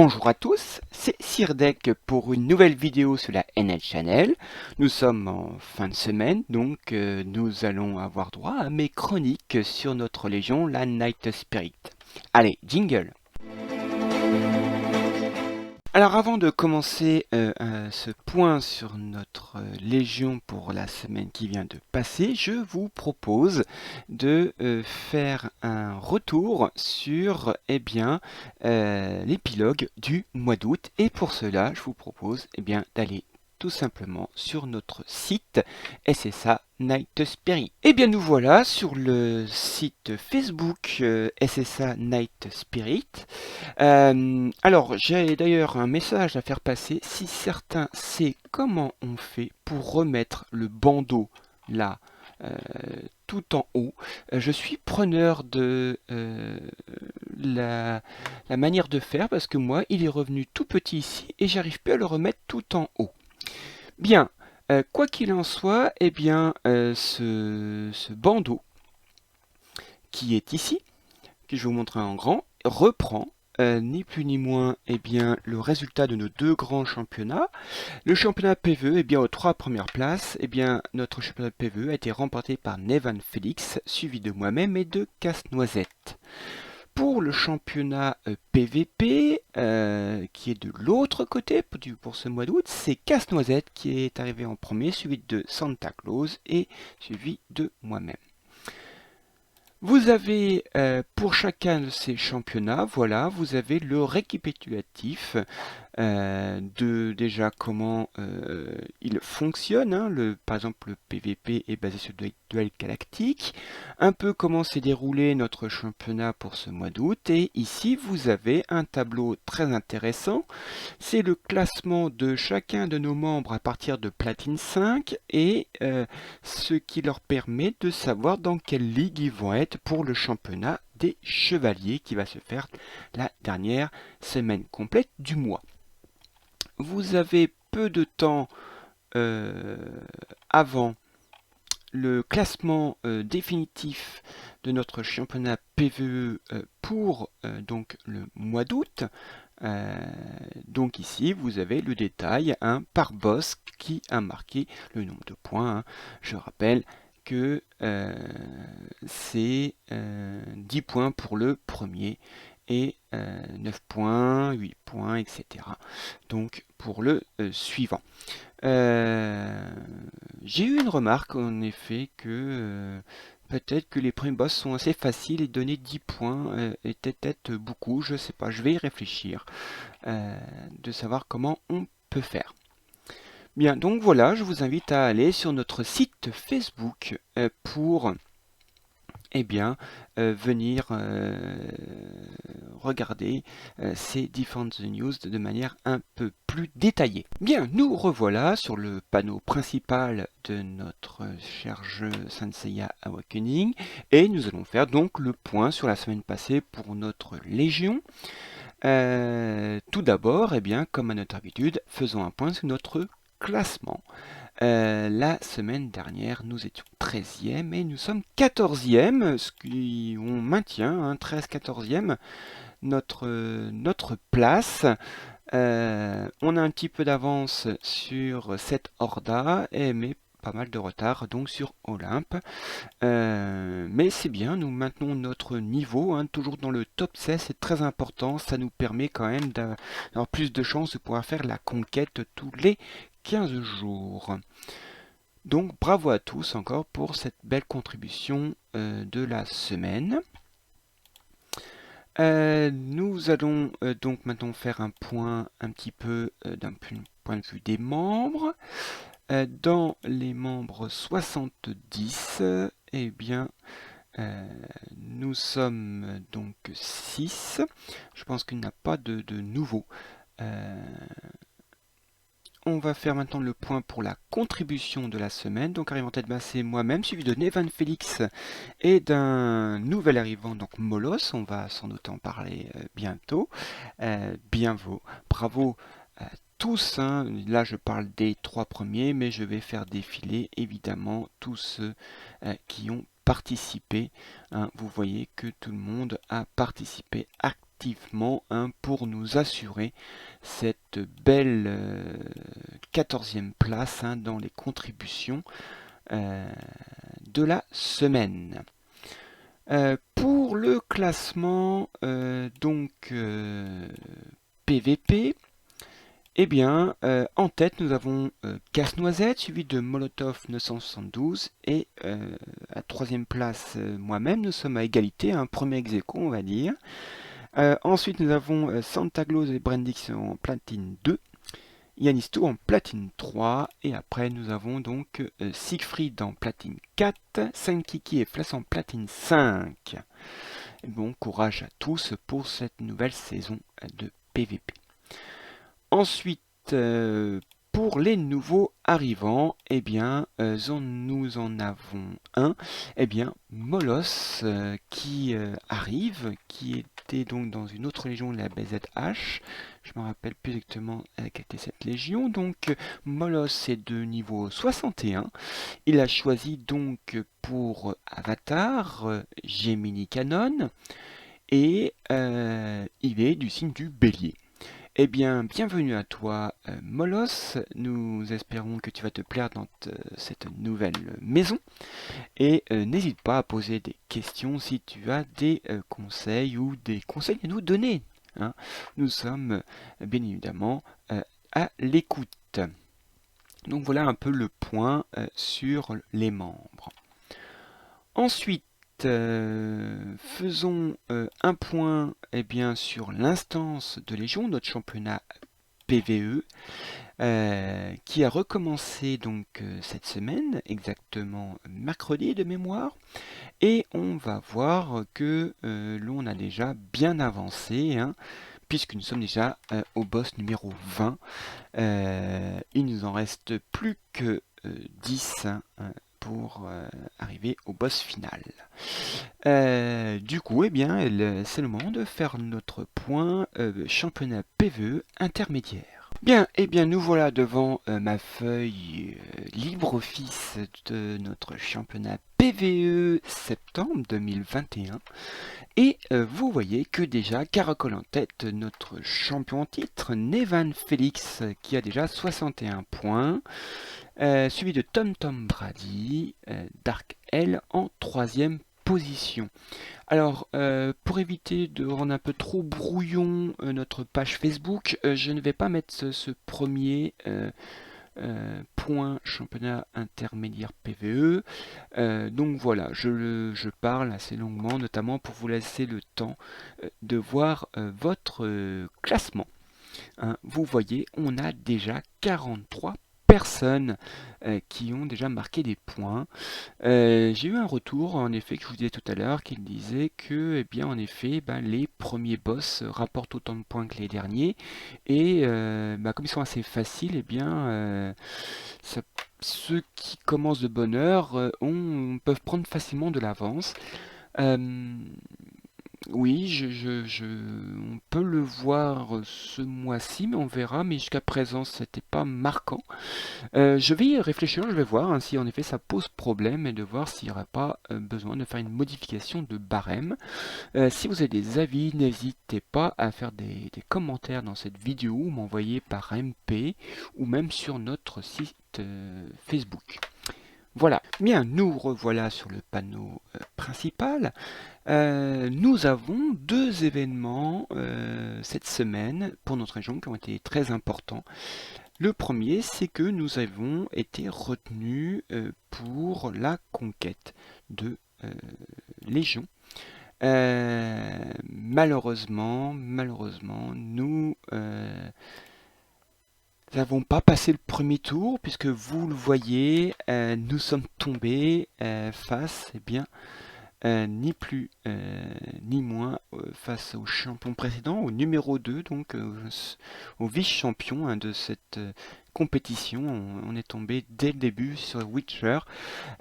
Bonjour à tous, c'est Sirdek pour une nouvelle vidéo sur la NL Channel. Nous sommes en fin de semaine, donc nous allons avoir droit à mes chroniques sur notre légion, la Night Spirit. Allez, jingle! Alors avant de commencer ce point sur notre légion pour la semaine qui vient de passer, je vous propose de faire un retour sur l'épilogue du mois d'août. Et pour cela, je vous propose d'aller tout simplement sur notre site SSA Night Spirit. Et bien nous voilà sur le site Facebook SSA Night Spirit. Alors j'ai d'ailleurs un message à faire passer. Si certains savent comment on fait pour remettre le bandeau là tout en haut, je suis preneur de la manière de faire parce que moi il est revenu tout petit ici et j'arrive plus à le remettre tout en haut. Bien, quoi qu'il en soit, ce bandeau qui est ici, que je vais vous montrer en grand, reprend ni plus ni moins le résultat de nos deux grands championnats. Le championnat PvE, aux 3 premières places, notre championnat PvE a été remporté par Nevan Félix, suivi de moi-même et de Casse-Noisette. Pour le championnat PVP, qui est de l'autre côté pour ce mois d'août, c'est Casse-Noisette qui est arrivé en premier, suivi de Santa Claus et suivi de moi-même. Vous avez pour chacun de ces championnats, voilà, vous avez le récapitulatif de déjà comment il fonctionne. Hein. Par exemple, le PVP est basé sur le duel galactique. Un peu comment s'est déroulé notre championnat pour ce mois d'août. Et ici, vous avez un tableau très intéressant. C'est le classement de chacun de nos membres à partir de Platine 5 et ce qui leur permet de savoir dans quelle ligue ils vont être pour le championnat des chevaliers qui va se faire la dernière semaine complète du mois. Vous avez peu de temps avant le classement définitif de notre championnat PvE pour donc le mois d'août. Donc ici, vous avez le détail par boss qui a marqué le nombre de points. Hein. Je rappelle que c'est 10 points pour le premier et 9 points, 8 points, etc. Donc pour le suivant. J'ai eu une remarque en effet que peut-être que les premiers boss sont assez faciles et donner 10 points était peut-être beaucoup, je sais pas, je vais y réfléchir, de savoir comment on peut faire. Bien, donc voilà, je vous invite à aller sur notre site Facebook pour venir regarder ces différentes news de manière un peu plus détaillée. Bien, nous revoilà sur le panneau principal de notre cher jeu Saint Seiya Awakening et nous allons faire donc le point sur la semaine passée pour notre légion. Tout d'abord, comme à notre habitude, faisons un point sur notre classement. La semaine dernière, nous étions 13e et nous sommes 14e, ce qui on maintient, 13-14e, notre place. On a un petit peu d'avance sur cette Horda, mais pas mal de retard donc sur Olympe. Mais c'est bien, nous maintenons notre niveau, toujours dans le top 16, c'est très important, ça nous permet quand même d'avoir plus de chances de pouvoir faire la conquête tous les 15 jours. Donc bravo à tous encore pour cette belle contribution de la semaine. Nous allons donc maintenant faire un point un petit peu d'un point de vue des membres. Dans les membres 70, nous sommes donc 6. Je pense qu'il n'y a pas de nouveau. On va faire maintenant le point pour la contribution de la semaine. Donc arrivant tête basse, c'est moi-même, suivi de Nevan Félix et d'un nouvel arrivant, donc Molos. On va sans doute en parler bientôt. Bravo à tous. Hein. Là, je parle des 3 premiers, mais je vais faire défiler évidemment tous ceux qui ont participé. Hein. Vous voyez que tout le monde a participé collectivement pour nous assurer cette belle 14e place dans les contributions de la semaine. Pour le classement PVP, eh bien, en tête, nous avons Casse-Noisette, suivi de Molotov 972, et à troisième place, moi-même, nous sommes à égalité, un premier ex-aequo, on va dire. Ensuite, nous avons Santa Claus et Brandix en platine 2, Yannisto en platine 3, et après, nous avons donc Siegfried en platine 4, Saint-Kiki et Flash en platine 5. Et bon, courage à tous pour cette nouvelle saison de PVP. Ensuite, pour les nouveaux arrivants, eh bien, nous en avons un, eh bien, Molos, qui arrive, qui était donc dans une autre légion, la BZH. Je me rappelle plus exactement quelle était cette légion. Donc, Molos est de niveau 61. Il a choisi donc pour avatar Gemini Canon, et il est du signe du Bélier. Eh bien, bienvenue à toi, Molos. Nous espérons que tu vas te plaire dans cette nouvelle maison. Et n'hésite pas à poser des questions si tu as des conseils ou des conseils à nous donner. Nous sommes bien évidemment à l'écoute. Donc voilà un peu le point sur les membres. Ensuite, faisons un point sur l'instance de Légion, notre championnat PVE, qui a recommencé donc cette semaine, exactement mercredi de mémoire, et on va voir que l'on a déjà bien avancé, puisque nous sommes déjà au boss numéro 20. Il nous en reste plus que 10 pour arriver au boss final. Du coup, c'est le moment de faire notre point championnat PVE intermédiaire. Bien, nous voilà devant ma feuille LibreOffice de notre championnat PVE septembre 2021. Et vous voyez que déjà caracole en tête notre champion en titre, Nevan Félix, qui a déjà 61 points. Suivi de TomTom Brady, Dark L en troisième position. Alors, pour éviter de rendre un peu trop brouillon notre page Facebook, je ne vais pas mettre ce premier point championnat intermédiaire PVE. Donc voilà, je parle assez longuement, notamment pour vous laisser le temps de voir votre classement. Vous voyez, on a déjà 43 personnes qui ont déjà marqué des points. J'ai eu un retour, en effet, que je vous disais tout à l'heure, qui disait que, en effet, les premiers boss rapportent autant de points que les derniers, et comme ils sont assez faciles, ceux qui commencent de bonne heure peuvent prendre facilement de l'avance. Oui, on peut le voir ce mois-ci, mais on verra. Mais jusqu'à présent, c'était pas marquant. Je vais y réfléchir, je vais voir si en effet ça pose problème et de voir s'il n'y aura pas besoin de faire une modification de barème. Si vous avez des avis, n'hésitez pas à faire des commentaires dans cette vidéo ou m'envoyer par MP ou même sur notre site Facebook. Voilà, bien, nous revoilà sur le panneau principal. Nous avons deux événements cette semaine pour notre région qui ont été très importants. Le premier, c'est que nous avons été retenus pour la conquête de Légion. Malheureusement, nous n'avons pas passé le premier tour, puisque vous le voyez, nous sommes tombés face, ni plus ni moins face au champion précédent, au numéro 2, donc au vice-champion de cette compétition. On est tombé dès le début sur Witcher.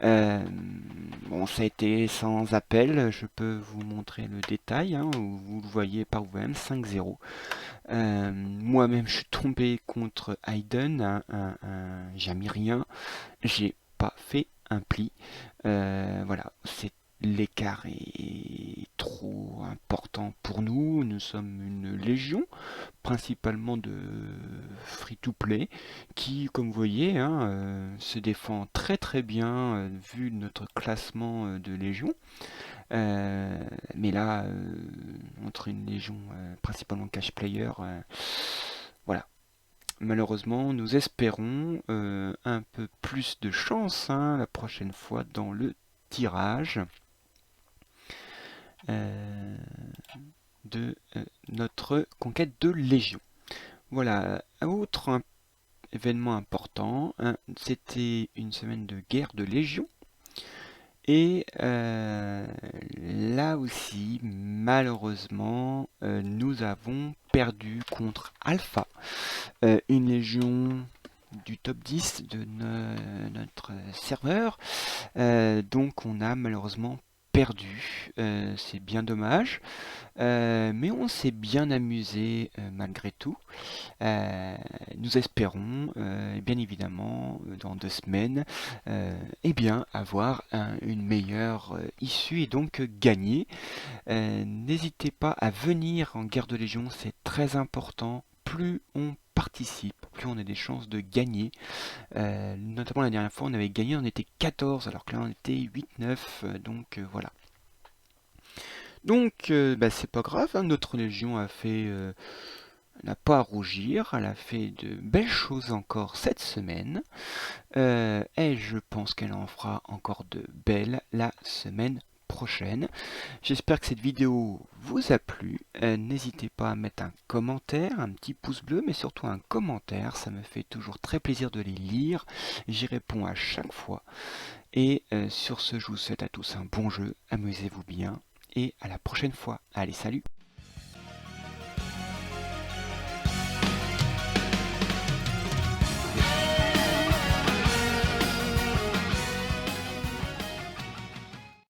Bon, ça a été sans appel, je peux vous montrer le détail, où vous le voyez par vous-même, 5-0. Moi-même, je suis tombé contre Hayden, un Jamirien. J'ai pas fait un pli. Voilà, c'est l'écart est trop important pour nous. Nous sommes une légion, principalement de free-to-play, qui, comme vous voyez, hein, se défend très très bien vu notre classement de légion. Mais là, entre une légion principalement cash player, voilà. Malheureusement, nous espérons un peu plus de chance hein, la prochaine fois dans le tirage euh, de notre conquête de Légion. Voilà, autre événement important, hein, c'était une semaine de guerre de Légion. Et là aussi, malheureusement, nous avons perdu contre Alpha, une légion du top 10 de notre serveur. Donc on a malheureusement perdu, c'est bien dommage, mais on s'est bien amusé malgré tout. Nous espérons, bien évidemment, dans 2 semaines, eh bien, avoir une meilleure issue et donc gagner. N'hésitez pas à venir en guerre de Légion, c'est très important. Plus on participe, plus on a des chances de gagner. Notamment la dernière fois, on avait gagné, on était 14, alors que là on était 8-9, donc voilà. Donc, bah, c'est pas grave, hein, notre Légion a fait n'a pas à rougir, elle a fait de belles choses encore cette semaine, et je pense qu'elle en fera encore de belles la semaine prochaine. J'espère que cette vidéo vous a plu, n'hésitez pas à mettre un commentaire, un petit pouce bleu, mais surtout un commentaire, ça me fait toujours très plaisir de les lire, j'y réponds à chaque fois, et sur ce je vous souhaite à tous un bon jeu, amusez-vous bien, et à la prochaine fois. Allez, salut!